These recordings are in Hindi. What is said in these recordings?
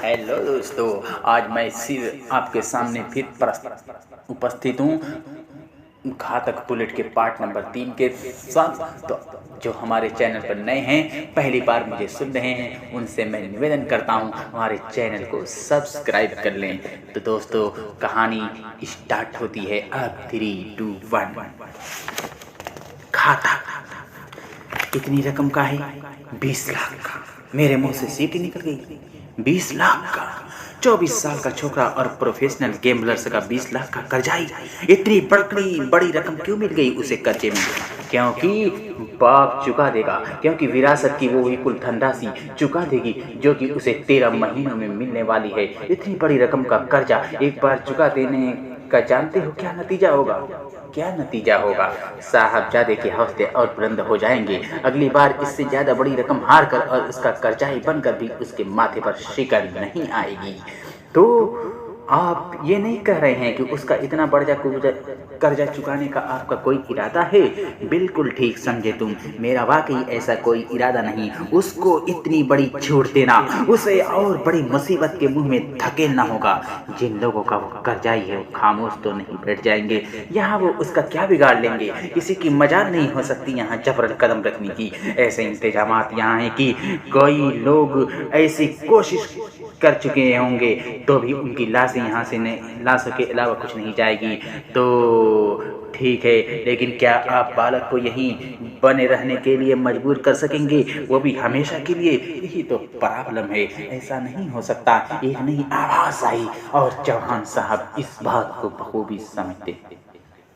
हेलो दोस्तों, आज मैं सिर्फ आपके सामने फिर उपस्थित हूँ घातक बुलेट के पार्ट नंबर 3 के साथ। तो जो हमारे चैनल पर नए हैं, पहली बार मुझे सुन रहे हैं, उनसे मैं निवेदन करता हूँ हमारे चैनल को सब्सक्राइब कर लें। तो दोस्तों, कहानी स्टार्ट होती है अब 3, 2, 1। घातक कितनी रकम का है? 20 लाख का। मेरे मुंह से सीटी निकल गई। 20 लाख का? 24 साल का छोकरा और प्रोफेशनल गेमलर्स का 20 लाख का कर्जाई। इतनी बड़ी रकम क्यों मिल गई उसे कर्जे में? क्योंकि बाप चुका देगा, क्योंकि विरासत की वो विपुल धनराशि चुका देगी जो कि उसे 13 महीनों में मिलने वाली है। इतनी बड़ी रकम का कर्जा एक बार चुका देने का जानते हो क्या नतीजा होगा? क्या नतीजा होगा? साहबजादे के हौसले और बुलंद हो जाएंगे। अगली बार इससे ज्यादा बड़ी रकम हार कर और उसका कर्जाई बनकर भी उसके माथे पर शिकन नहीं आएगी। तो आप ये नहीं कह रहे हैं कि उसका इतना बड़ा कर्जा चुकाने का आपका कोई इरादा है? बिल्कुल ठीक समझे तुम। मेरा वाकई ऐसा कोई इरादा नहीं। उसको इतनी बड़ी छूट देना, उसे और बड़ी मुसीबत के मुंह में धकेलना होगा। जिन लोगों का वो कर्जाई है वो खामोश तो नहीं बैठ जाएंगे। यहाँ वो उसका क्या बिगाड़ लेंगे? किसी की मजाल नहीं हो सकती यहाँ जबरन कदम रखने की। ऐसे इंतजामात यहाँ हैं कि कोई लोग ऐसी कोशिश कर चुके होंगे तो भी उनकी लाशें यहाँ से लाशों के अलावा कुछ नहीं जाएगी। तो ठीक है, लेकिन क्या आप बालक को यहीं बने रहने के लिए मजबूर कर सकेंगे, वो भी हमेशा के लिए? यही तो प्रॉब्लम है। ऐसा नहीं हो सकता। एक नई आवाज आई और चौहान साहब इस बात को बखूबी समझते।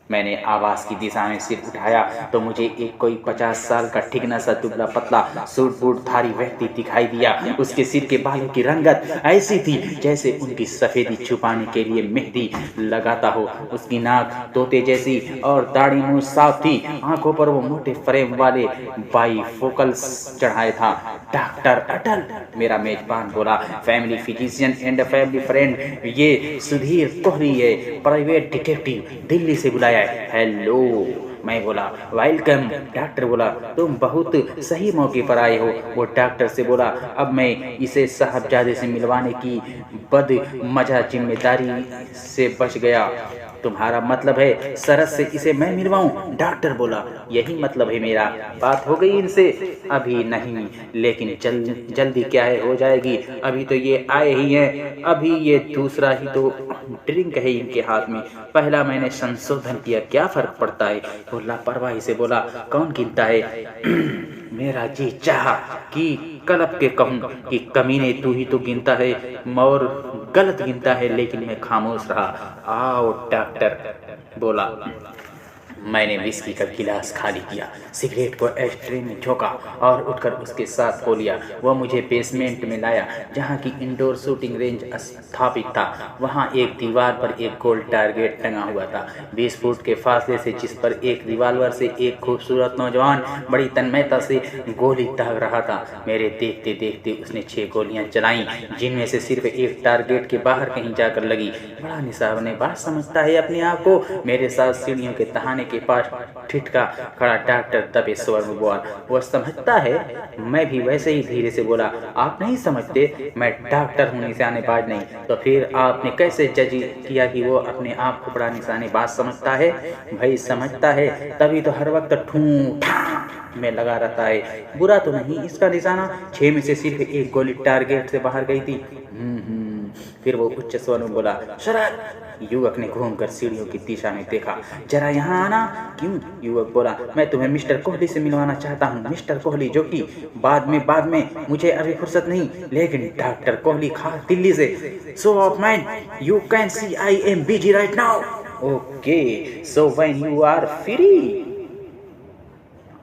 मैंने आवाज की दिशा में सिर उठाया तो मुझे एक कोई 50 साल का ठिगना सा दुबला पतला सूट बूट धारी व्यक्ति दिखाई दिया। उसके सिर के बालों की रंगत ऐसी थी जैसे उनकी सफेदी छुपाने के लिए मेहंदी लगाता हो। उसकी नाक तोते जैसी और दाढ़ी मुंह साफ थी। आंखों पर वो मोटे फ्रेम वाले बाईफोकल्स चढ़ाए था। डॉक्टर अटल, मेरा मेजबान बोला। Family physician and family friend, ये सुधीर कोहली है, प्राइवेट डिटेक्टिव, दिल्ली से बुलाया। हेलो, मैं बोला। वेलकम, डॉक्टर बोला। तुम बहुत सही मौके पर आए हो, वो डॉक्टर से बोला। अब मैं इसे साहबजादे से मिलवाने की बदमजा जिम्मेदारी से बच गया। तुम्हारा मतलब है सरस से इसे मैं मिलवाऊं? डॉक्टर बोला। यही मतलब है मेरा। बात हो गई इनसे? अभी नहीं, लेकिन जल्दी क्या है, हो जाएगी। अभी तो ये आए ही हैं। अभी ये दूसरा ही तो ड्रिंक है इनके हाथ में। पहला मैंने संशोधन किया, क्या फर्क पड़ता है? वो लापरवाही से बोला। कौन गिनता है? मेरा जी चाहा कि कलप के कहूं कि कमीने तू ही तो गिनता है और गलत गिनता है, लेकिन मैं खामोश रहा। आओ, डॉक्टर बोला। मैंने विस्की का गिलास खाली किया, सिगरेट को एस्ट्रे में झोंका और उठकर उसके साथ खो लिया। वह मुझे बेसमेंट में लाया जहाँ की इंडोर शूटिंग रेंज स्थापित था। वहाँ एक दीवार पर एक गोल टारगेट टंगा हुआ था, 20 फुट के फासले से, जिस पर एक रिवाल्वर से एक खूबसूरत नौजवान बड़ी तन्मयता से गोली दाग रहा था। मेरे देखते देखते उसने 6 गोलियां चलाई, जिनमें से सिर्फ एक टारगेट के बाहर कहीं जाकर लगी। बड़ा निशानेबाज समझता है अपने आप को। मेरे साथ सीढ़ियों के तहाने के पास ठिठका खड़ा डॉक्टर दबे स्वर में बोला। वो समझता है? मैं भी वैसे ही धीरे से बोला। आप नहीं समझते? मैं डॉक्टर हूँ, निशानेबाज नहीं। तो फिर आपने कैसे जज किया कि वो अपने आप को बड़ा निशानेबाज समझता है? भाई समझता है, तभी तो हर वक्त ठूं ठां में लगा रहता है। बुरा तो नहीं इसका निशाना। 6 में से सिर्फ एक गोली टारगेट से बाहर गई थी। फिर वो उच्च स्वर में बोला। शराब। युवक ने घूमकर सीढ़ियों की दिशा में देखा। जरा यहाँ आना। क्यों? युवक बोला। मैं तुम्हें मिस्टर कोहली से मिलवाना चाहता हूँ। मिस्टर कोहली, जो कि बाद में मुझे अभी फुर्सत नहीं, लेकिन डॉक्टर कोहली खास दिल्ली से। So off man, you can see I am busy right now. Okay, so when you are free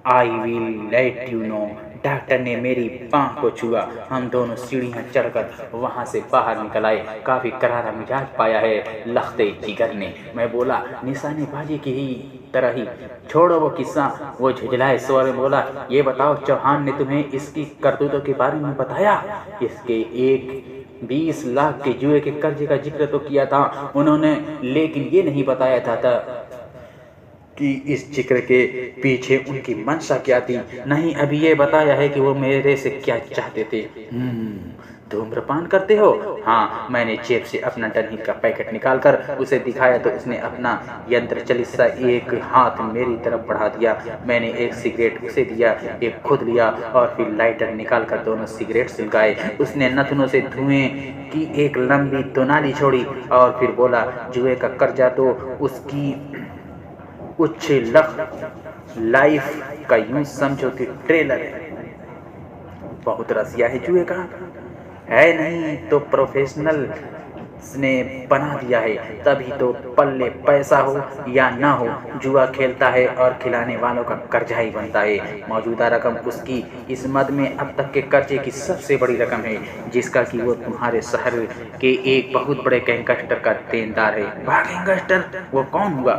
I will let you know. Doctor ने मेरी बांह को छुआ। हम दोनों सीढ़ियां चढ़कर वहां से बाहर निकल आए। काफी करारा मिजाज पाया है लखते जिगर ने। मैं बोला, निशानेबाजी की ही तरह ही। छोड़ो वो किस्सा। वो झुंझलाए स्वर में बोला। ये बताओ, चौहान ने तुम्हें इसकी करतूतों के बारे में बताया? इसके एक 20 लाख के जुए के कर्जे का जिक्र तो किया था उन्होंने, लेकिन ये नहीं बताया था कि इस जिक्र के पीछे उनकी मंशा क्या थी। नहीं, अभी ये बताया है कि वो मेरे से क्या चाहते थे। धूम्रपान करते हो? हाँ। मैंने जेब से अपना डनहिल का पैकेट निकालकर उसे दिखाया तो उसने अपना यंत्र चलित सा एक हाथ मेरी तरफ बढ़ा दिया। मैंने एक सिगरेट उसे दिया, एक खुद लिया और फिर लाइटर निकालकर दोनों सिगरेट सुलगाए। उसने नथनों से धुएं की एक लंबी दुनाली छोड़ी और फिर बोला, जुए का कर्जा तो उसकी उच्च लाइफ का यूं समझो कि ट्रेलर है। बहुत रसिया है जुए का, है नहीं तो प्रोफेशनल ने बना दिया है, तभी तो पल्ले पैसा हो या ना हो जुआ खेलता है और खिलाने वालों का कर्जा ही बनता है। मौजूदा रकम उसकी इस मद में अब तक के कर्जे की सबसे बड़ी रकम है, जिसका कि वो तुम्हारे शहर के एक बहुत बड़े गैंगस्टर का देनदार है। वह गैंगस्टर वो कौन हुआ?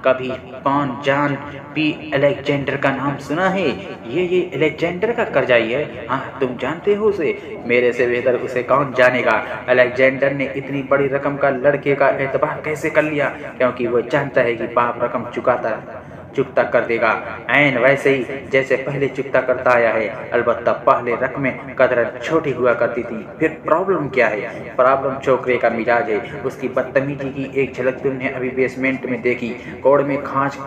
कभी पॉन जॉन पी अलेक्जेंडर का नाम सुना है? ये अलेक्जेंडर का कर्जाई है। हाँ, तुम जानते हो उसे? मेरे से बेहतर उसे कौन जानेगा। अलेक्जेंडर ने इतनी बड़ी रकम का लड़के का एतबार कैसे कर लिया? क्योंकि वो जानता है कि बाप रकम चुकता कर देगा, ऐन वैसे ही जैसे पहले चुकता करता आया है। अलबत्ता पहले रकमें कदर छोटी हुआ करती थी। फिर प्रॉब्लम क्या है? प्रॉब्लम छोकरे का मिजाज है। उसकी बदतमीजी की एक झलक तुमने अभी बेसमेंट में देखी। कोड़ में खांच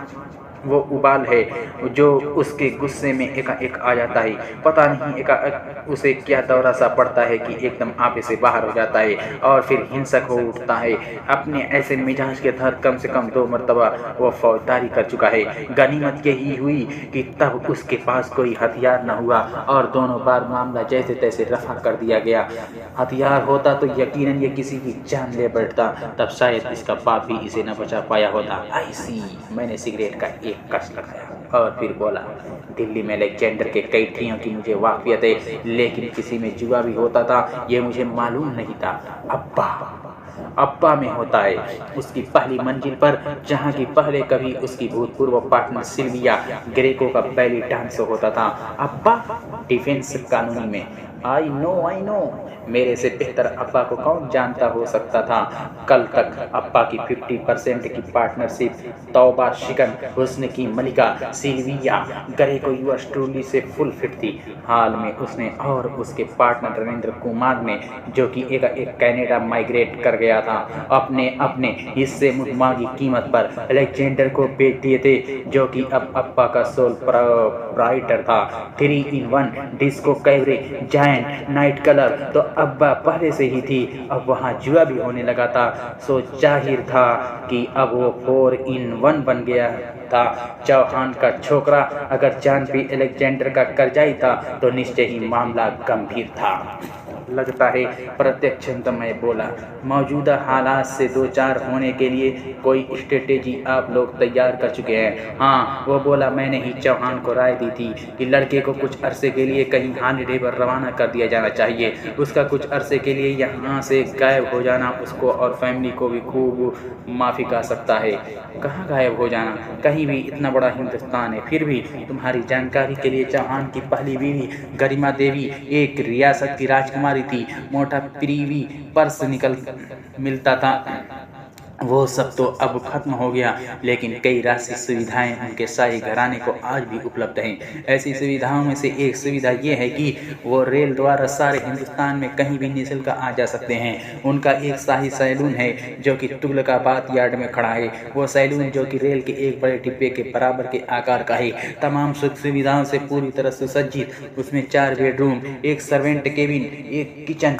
वो उबाल है जो उसके गुस्से में एकाएक आ जाता है। पता नहीं एकाएक उसे क्या दौरा सा पड़ता है कि एकदम आपे से बाहर हो जाता है और फिर हिंसक हो उठता है। अपने ऐसे मिजाज के तहत कम से कम 2 मरतबा वो फौजदारी कर चुका है। गनीमत यही हुई कि तब उसके पास कोई हथियार न हुआ और दोनों बार मामला जैसे तैसे रफा कर दिया गया। हथियार होता तो यकीनन ये किसी की जान ले बैठता, तब शायद इसका बाप भी इसे न बचा पाया होता। ऐसी मैंने सिगरेट का एक कश लगाया और फिर बोला, दिल्ली में अलेक्जेंडर के कई ठियों की मुझे वाकियत है, लेकिन किसी में जुआ भी होता था ये मुझे मालूम नहीं था। अब्बा में होता है, उसकी पहली मंजिल पर, जहाँ की पहले कभी उसकी भूतपूर्व पार्टनर सिल्विया ग्रेको का बैली डांस होता था। अब्बा डिफेंस कॉलोनी में। आई नो, मेरे से बेहतर अब्बा को कौन जानता हो सकता था। कल तक अब्बा की 50% की पार्टनरशिप तौबा शिकन हुस्न की मलिका सिल्विया ग्रेको यूएस ट्रूली से फुल फिट थी। हाल में उसने और उसके पार्टनर रविंद्र कुमार ने, जो कि एक कनाडा माइग्रेट कर गया था, अपने हिस्से मुहमागी कीमत पर अलेक्जेंडर को बेच दिए थे, जो कि अब अब्बा का सोल प्रोप्राइटर था। 3-in-1 disco cabaret giant night club तो अब्बा पहले से ही थी। अब वहाँ जुआ भी होने लगा था, सो जाहिर था कि अब वो 4-in-1 बन गया था। चौहान का छोकरा अगर जान भी अलेक्जेंडर का कर्जाई था तो निश्चय ही मामला गंभीर था। लगता है प्रत्यक्ष मैं बोला, मौजूदा हालात से दो चार होने के लिए कोई स्ट्रेटेजी आप लोग तैयार कर चुके हैं? हाँ, वो बोला, मैंने ही चौहान को राय दी थी कि लड़के को कुछ अरसे के लिए कहीं हॉलिडे पर रवाना कर दिया जाना चाहिए। उसका कुछ अरसे के लिए यहाँ से गायब हो जाना उसको और फैमिली को भी खूब माफ़ी का सकता है। कहाँ गायब हो जाना? कहीं भी, इतना बड़ा हिंदुस्तान है। फिर भी तुम्हारी जानकारी के लिए, चौहान की पहली बीवी गरिमा देवी एक रियासत की राजकुमारी थी। मोटा प्रीवी पर्स मिलता था, वो सब तो अब खत्म हो गया, लेकिन कई राष्ट्रीय सुविधाएं उनके शाही घराने को आज भी उपलब्ध हैं। ऐसी सुविधाओं में से एक सुविधा ये है कि वो रेल द्वारा सारे हिंदुस्तान में कहीं भी निःशुल्क आ जा सकते हैं। उनका एक शाही सैलून है जो कि तुगलकाबाद यार्ड में खड़ा है। वो सैलून जो कि रेल के एक बड़े डिब्बे के बराबर के आकार का है, तमाम सुख सुविधाओं से पूरी तरह सुसज्जित। उसमें 4 बेडरूम, एक सर्वेंट केबिन, एक किचन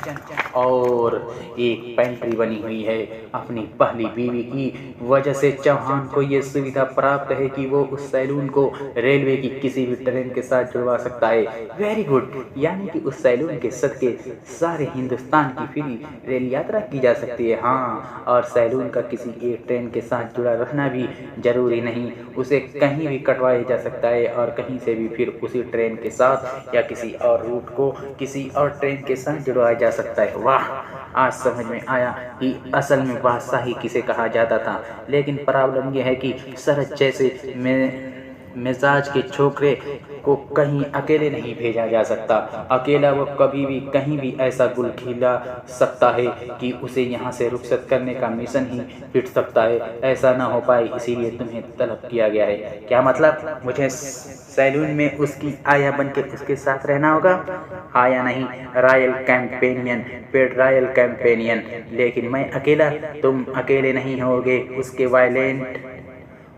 और एक पेंट्री बनी हुई है। अपनी पहली बीवी की वजह से चौहान को ये सुविधा प्राप्त है कि वो उस सैलून को रेलवे की किसी भी ट्रेन के साथ जुड़वा सकता है। वेरी गुड, यानी कि उस सैलून के सदके सारे हिंदुस्तान की फ्री रेल यात्रा की जा सकती है। हाँ, और सैलून का किसी एक ट्रेन के साथ जुड़ा रहना भी जरूरी नहीं, उसे कहीं भी कटवाया जा सकता है और कहीं से भी फिर उसी ट्रेन के साथ या किसी और रूट को किसी और ट्रेन के साथ जुड़वाया जा सकता है। वाह, आज समझ में आया कि असल में बादशाही किसे कहा जाता था। लेकिन प्रॉब्लम यह है कि शरद जैसे मिजाज के छोकरे को कहीं अकेले नहीं भेजा जा सकता। अकेला वो कभी भी कहीं भी ऐसा गुल खिला सकता है कि उसे यहाँ से रुखसत करने का मिशन ही पिट सकता है। ऐसा ना हो पाए, इसीलिए तुम्हें तलब किया गया है। क्या मतलब? मुझे सैलून में उसकी आया बन के उसके साथ रहना होगा? आया नहीं, royal companion, paid royal companion. लेकिन मैं अकेला? तुम अकेले नहीं होगे। उसके वायलेंट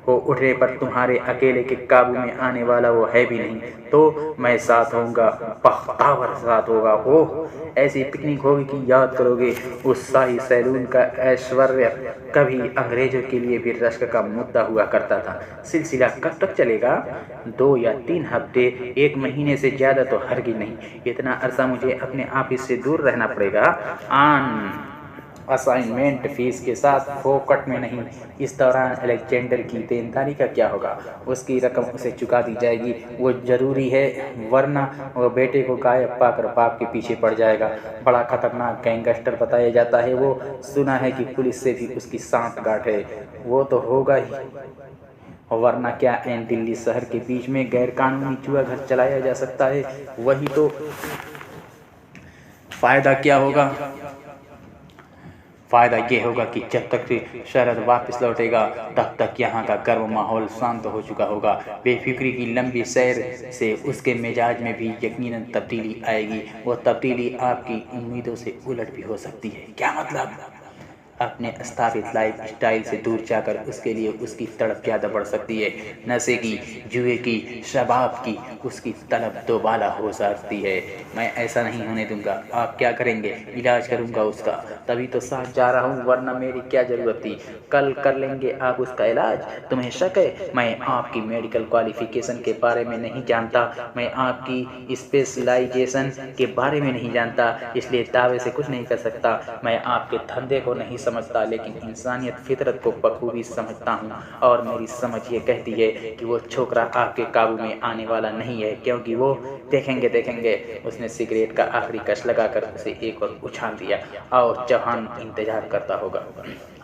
हो उठने पर तुम्हारे अकेले के काबू में आने वाला वो है भी नहीं। तो मैं साथ होऊंगा, बख्तावर साथ होगा। ओह, ऐसी पिकनिक होगी कि याद करोगे। उस शाही सैलून का ऐश्वर्य कभी अंग्रेजों के लिए भी रश्क का मुद्दा हुआ करता था। सिलसिला कब तक चलेगा? 2 या 3 हफ्ते, 1 महीने से ज़्यादा तो हरगिज़ नहीं। इतना अरसा मुझे अपने ऑफिस से दूर रहना पड़ेगा, ऑन असाइनमेंट फीस के साथ, फोकट में नहीं। इस दौरान अलेक्जेंडर की देनदारी का क्या होगा? उसकी रकम उसे चुका दी जाएगी, वो जरूरी है, वरना वो बेटे को गायब पाकर बाप के पीछे पड़ जाएगा। बड़ा खतरनाक गैंगस्टर बताया जाता है वो। सुना है कि पुलिस से भी उसकी सांठगांठ है। वो तो होगा ही, वरना क्या ऐन दिल्ली शहर के बीच में गैर कानूनी जुआ घर चलाया जा सकता है? वही तो। फायदा क्या होगा? फ़ायदा ये होगा कि जब तक शरद वापस लौटेगा तब तक यहाँ का गर्म माहौल शांत हो चुका होगा। बेफिक्री की लंबी सैर से उसके मिजाज में भी यकीनन तब्दीली आएगी। वो तब्दीली आपकी उम्मीदों से उलट भी हो सकती है। क्या मतलब? अपने स्थापित लाइफ स्टाइल से दूर जाकर उसके लिए उसकी तड़प ज़्यादा बढ़ सकती है। नशे की, जुए की, शबाब की उसकी तलब दोबारा हो सकती है। मैं ऐसा नहीं होने दूंगा। आप क्या करेंगे? इलाज करूंगा उसका, तभी तो साथ जा रहा हूँ, वरना मेरी क्या ज़रूरत थी। कल कर लेंगे आप उसका इलाज। तुम्हें शक है मैं आपकी मेडिकल क्वालिफिकेशन के बारे में नहीं जानता, मैं आपकी स्पेशलाइजेशन के बारे में नहीं जानता, इसलिए दावे से कुछ नहीं कर सकता। मैं आपके धंधे को नहीं समझता, लेकिन इंसानियत फितरत को बखूबी समझता हूँ। और मेरी समझ ये कहती है कि वो छोकरा आपके काबू में आने वाला नहीं है, क्योंकि वो देखेंगे। उसने सिगरेट का आखिरी कश लगाकर उसे एक और उछाल दिया। और जहान इंतजार करता होगा।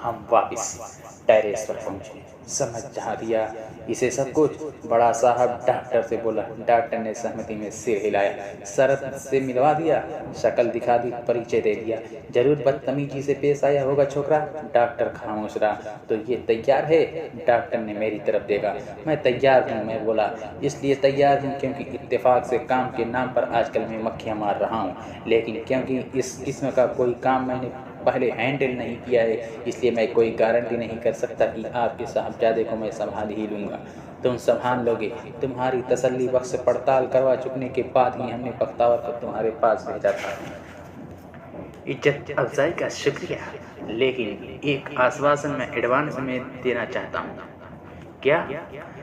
हम वापस टेरेस पर पहुंचे। समझा दिया इसे सब कुछ? बड़ा साहब डॉक्टर से बोला। डॉक्टर ने सहमति में सिर हिलाया। शरद से मिलवा दिया, शक्ल दिखा दी, परिचय दे दिया। जरूर बदतमीजी से पेश आया होगा छोकरा। डॉक्टर खामोश रहा। तो ये तैयार है? डॉक्टर ने मेरी तरफ देखा। मैं तैयार हूँ, मैं बोला। इसलिए तैयार हूँ क्योंकि इत्तेफाक से काम के नाम पर आजकल मैं मक्खियाँ मार रहा हूँ, लेकिन क्योंकि इस किस्म का कोई काम मैंने पहले हैंडल नहीं किया है, इसलिए मैं कोई गारंटी नहीं कर सकता कि आपके साहबजादे को मैं संभाल ही लूँगा। तुम संभाल लोगे। तुम्हारी तसल्ली बख्श पड़ताल करवा चुकने के बाद ही हमने बख्तावर को तुम्हारे पास भेजा था। इज्जत अफजाई का शुक्रिया, लेकिन एक आश्वासन मैं एडवांस में देना चाहता हूँ। क्या?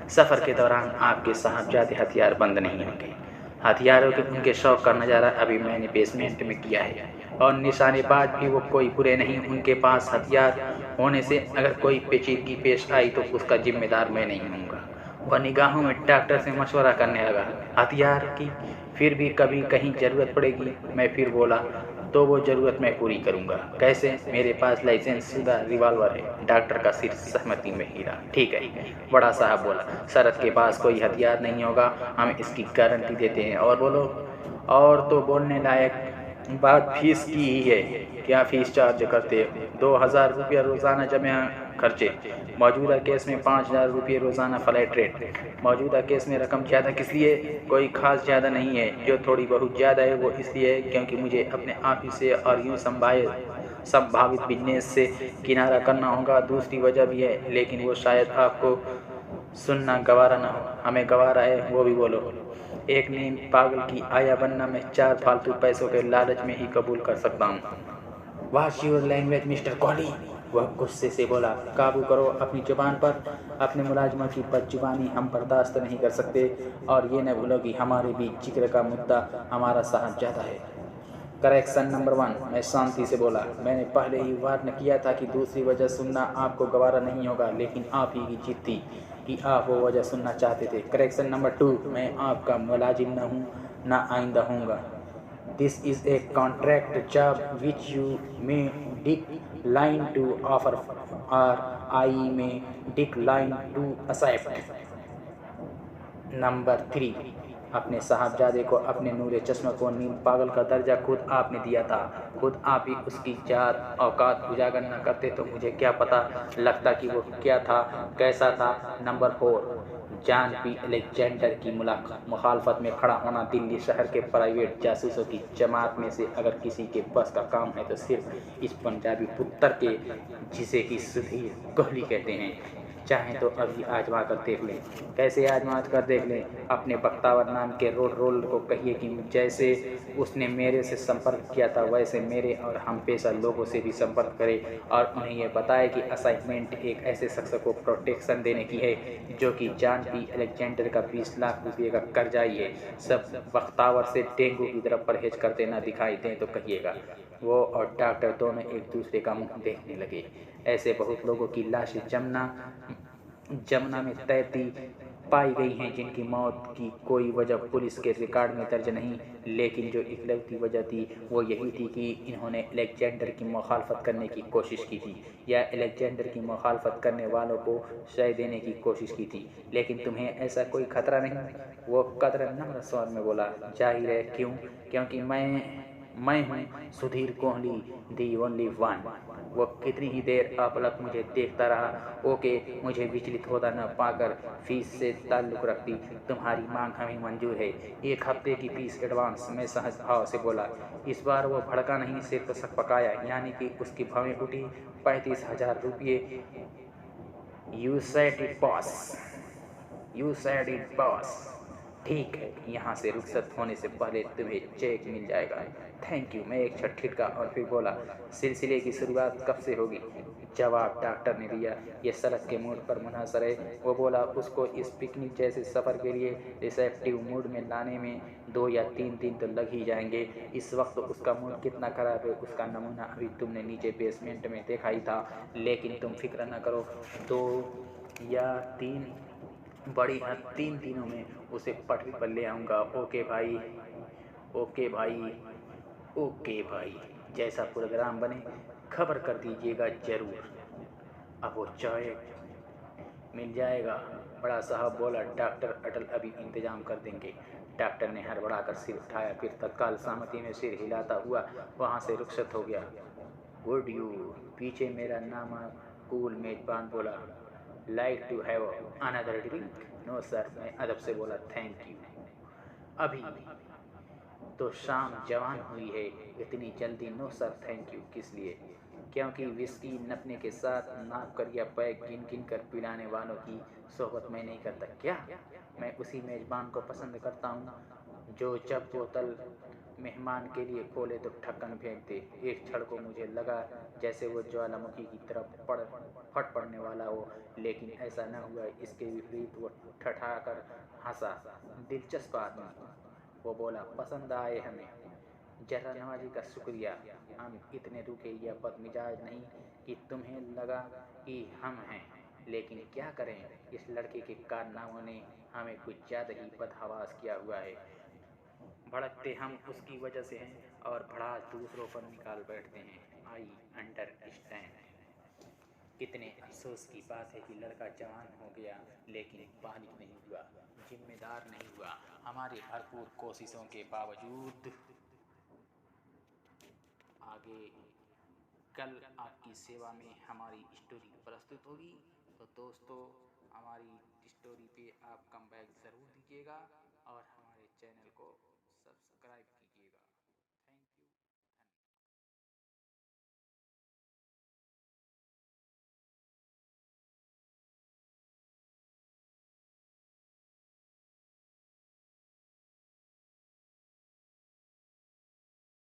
सफ़र के दौरान आपके साहबजादे हथियार बंद नहीं होंगे। हथियारों के उनके शौक का नज़ारा अभी मैंने बेसमेंट में किया है, और निशानेबाज भी वो कोई बुरे नहीं। उनके पास हथियार होने से अगर कोई पेचीदगी पेश आई तो उसका जिम्मेदार मैं नहीं होऊंगा। वह निगाहों में डॉक्टर से मशवरा करने लगा। हथियार की फिर भी कभी कहीं ज़रूरत पड़ेगी, मैं फिर बोला, तो वो ज़रूरत मैं पूरी करूंगा। कैसे? मेरे पास लाइसेंस शुदा रिवॉल्वर है। डॉक्टर का सिर सहमति में हिला। ठीक है, बड़ा साहब बोला। शरद के पास कोई हथियार नहीं होगा, हम इसकी गारंटी देते हैं। और बोलो। और तो बोलने लायक बात फीस की ही है। क्या फीस चार्ज करते? 2000 रुपया रोज़ाना जमा खर्चे। मौजूदा केस में 5000 रुपये रोज़ाना फ्लैट रेट। मौजूदा केस में रकम ज़्यादा किस लिए? कोई खास ज़्यादा नहीं है। जो थोड़ी बहुत ज़्यादा है वो इसलिए है क्योंकि मुझे अपने ऑफिस से और यूँ संभावित बिजनेस से किनारा करना होगा। दूसरी वजह भी है, लेकिन वो शायद आपको सुनना गवारा ना हो। हमें गवारा है, वो भी बोलो। एक नीम पागल की आया बनना मैं 4 फालतू पैसों के लालच में ही कबूल कर सकता हूँ। What's your language mister Collie? वह गुस्से से बोला। काबू करो अपनी जुबान पर। अपने मुलाजिमा की बदजुबानी हम बर्दाश्त नहीं कर सकते। और ये न भूलो कि हमारे बीच जिक्र का मुद्दा हमारा साहबजादा है। करेक्शन नंबर 1, मैं शांति से बोला। मैंने पहले ही वार्न किया था कि दूसरी वजह सुनना आपको गवारा नहीं होगा, लेकिन आप ही की जीत थी कि आप वो वजह सुनना चाहते थे। करेक्शन नंबर 2, मैं आपका मुलाजिम न हूँ, ना आइंदा हूँगा। This is a contract job which you may decline to offer और I may decline to accept. Number 3, अपने साहबजादे को, अपने नूरे चश्मा को नील पागल का दर्जा खुद आपने दिया था। खुद आप ही उसकी जात औकात उजागर न करते तो मुझे क्या पता लगता कि वो क्या था, कैसा था। नंबर 4, जॉन पी अलेक्जेंडर की मुखालफत में खड़ा होना। दिल्ली शहर के प्राइवेट जासूसों की जमात में से अगर किसी के बस का काम है तो सिर्फ इस पंजाबी पुत्र के, जिसे कि सुधीर कोहली कहते हैं। चाहें तो अभी आजमा कर देख लें। कैसे आजमा कर देख लें? अपने बख्तावर नाम के रोड रोल को कहिए कि जैसे उसने मेरे से संपर्क किया था वैसे मेरे और हम पेशा लोगों से भी संपर्क करे और उन्हें यह बताए कि असाइनमेंट एक ऐसे शख्स को प्रोटेक्शन देने की है जो कि जॉन पी अलेक्जेंडर का 20 लाख रुपये का कर्जाई है। सब बख्तावर से डेंगू की तरफ परहेज करते ना दिखाई दें तो कहिएगा। वो और डॉक्टर दोनों एक दूसरे का मुंह देखने लगे। ऐसे बहुत लोगों की लाशें जमुना में तैरती पाई गई हैं जिनकी मौत की कोई वजह पुलिस के रिकॉर्ड में दर्ज नहीं, लेकिन जो इकलौती वजह थी वो यही थी कि इन्होंने अलेक्जेंडर की मुखालफत करने की कोशिश की थी या अलेक्जेंडर की मुखालफत करने वालों को शय देने की कोशिश की थी। लेकिन तुम्हें ऐसा कोई खतरा नहीं, वो कदर नम्र स्वर में बोला। जाहिर है, क्यों? क्योंकि मैं हूँ Sudhir Kohli, the only one. वो कितनी ही देर अपलक मुझे देखता रहा। ओके, मुझे विचलित होता न पाकर फीस से ताल्लुक़ रखती तुम्हारी मांग हमें मंजूर है। 1 हफ्ते की फीस एडवांस, मैं सहज भाव से बोला। इस बार वो भड़का नहीं, सिर्फ सकपकाया, यानी कि उसकी भवें उठी। 35,000 रुपये। You said it boss, you said it boss. ठीक है, यहाँ से रुखसत होने से पहले तुम्हें चेक मिल जाएगा। Thank you. मैं एक क्षण ठिठका और फिर बोला, सिलसिले की शुरुआत कब से होगी? जवाब डॉक्टर ने दिया, ये सड़क के मोड़ पर मुनहसर है। वो बोला, उसको इस पिकनिक जैसे सफ़र के लिए रिसेप्टिव मूड में लाने में 2 या 3 दिन तो लग ही जाएंगे। इस वक्त उसका मूड कितना ख़राब है उसका नमूना अभी तुमने नीचे बेसमेंट में देखा ही था। लेकिन तुम फिक्र न करो, 2 या 3 बड़ी हद 3 दिनों में उसे पटरी पर ले आऊँगा। ओके भाई, ओके भाई, ओके भाई। जैसा प्रोग्राम बने खबर कर दीजिएगा ज़रूर। अब वो चाय मिल जाएगा? बड़ा साहब बोला। डॉक्टर अटल अभी इंतजाम कर देंगे। डॉक्टर ने हड़बड़ा कर सिर उठाया, फिर तत्काल सहमति में सिर हिलाता हुआ वहाँ से रुखसत हो गया। वुड यू, पीछे मेरा नामाकूल मेजबान बोला, like to have another drink? No sir, मैं अदब से बोला, थैंक यू। अभी तो शाम जवान हुई है, इतनी जल्दी नो सर थैंक यू किस लिए? क्योंकि विस्की नपने के साथ नाप कर या पैक गिन गिन कर पिलाने वालों की सोहबत मैं नहीं करता। क्या? मैं उसी मेज़बान को पसंद करता हूँ जो जब बोतल मेहमान के लिए खोले तो ढक्कन फेंक दे। एक क्षण को मुझे लगा जैसे वो ज्वालामुखी की तरफ फट पड़ने वाला हो, लेकिन ऐसा न हुआ। इसके विपरीत वो ठठाकर हंसा। दिलचस्प आदमी, वो बोला, पसंद आए हमें। जरा नवाजी का शुक्रिया। हम इतने रुके या बदमिजाज नहीं कि तुम्हें लगा कि हम हैं, लेकिन क्या करें, इस लड़के के कारनामों ने हमें कुछ ज़्यादा ही बदहवास किया हुआ है। भड़कते हम उसकी वजह से हैं और भड़ास दूसरों पर निकाल बैठते हैं। I understand. कितने अफसोस की बात है कि लड़का जवान हो गया लेकिन बालिग नहीं हुआ, जिम्मेदार नहीं हुआ। हमारी भरपूर कोशिशों के बावजूद। आगे कल आपकी सेवा में हमारी स्टोरी प्रस्तुत होगी। तो दोस्तों, हमारी स्टोरी पे आप कम बैक ज़रूर दीजिएगा और हमारे चैनल को सब्सक्राइब